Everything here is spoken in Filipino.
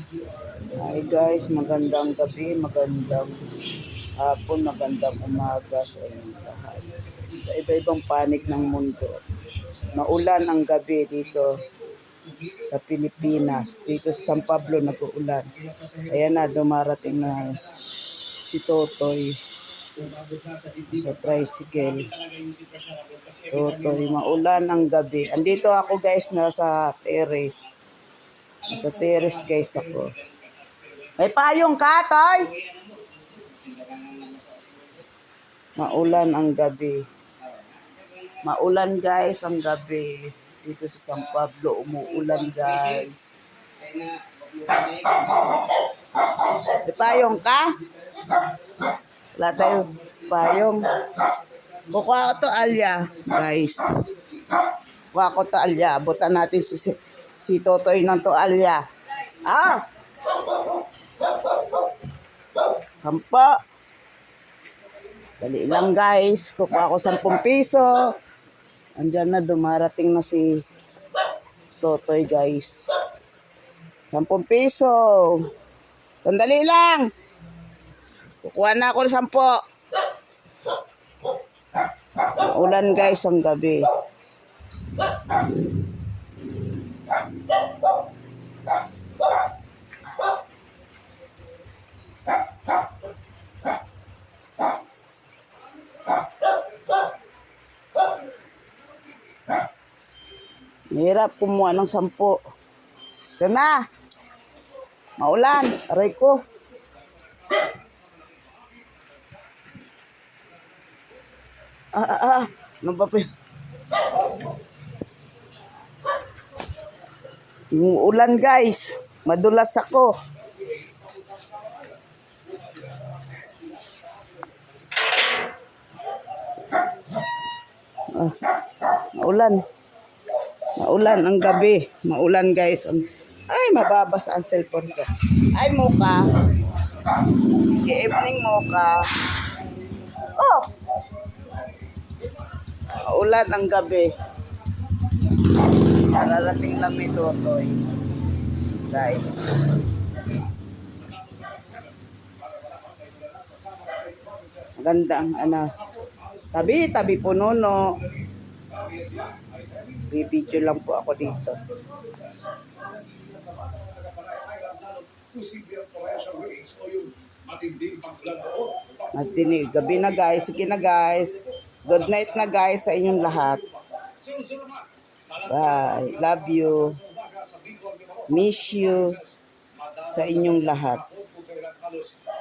Hi guys, magandang gabi, magandang hapon, magandang umaga sa inyong lahat. Sa iba-ibang panig ng mundo. Maulan ang gabi dito sa Pilipinas. Dito sa San Pablo nag-uulan. Ayan na, dumarating na si Totoy sa tricycle. Totoy, maulan ang gabi. Andito ako guys, nasa terrace. Nasa terrace guys ako. May payong ka, Toy? Maulan ang gabi. Maulan guys ang gabi. Dito sa San Pablo, umuulan guys. May payong ka? Wala tayo payong. Kukuha ko to alya, guys. Kukuha ko to alya. Abutan natin si Totoy ng to alya. Ah! Sampo. Dali lang guys. Kukuha ko 10 piso. Andyan na, dumarating na si Totoy guys. 10 piso. Sandali lang. Kukuha na ako ng 10. Ulan guys ang gabi. Mahirap kumuha ng 10. Ito na. Maulan. Aray ko. Ano ba pa? Yung ulan guys. Madulas ako. Maulan. Maulan ang gabi. Maulan guys. Ay, mababasa ang cellphone ko. Ay, Mocha. Good evening, Mocha. Oh! Maulan ang gabi. Nararating lang ni Totoy. Guys. Magandang tabi pununo. Bibidyo lang po ako dito. Matinig. Gabi na guys. Sige na guys. Good night na guys sa inyong lahat. Bye. Love you. Miss you sa inyong lahat.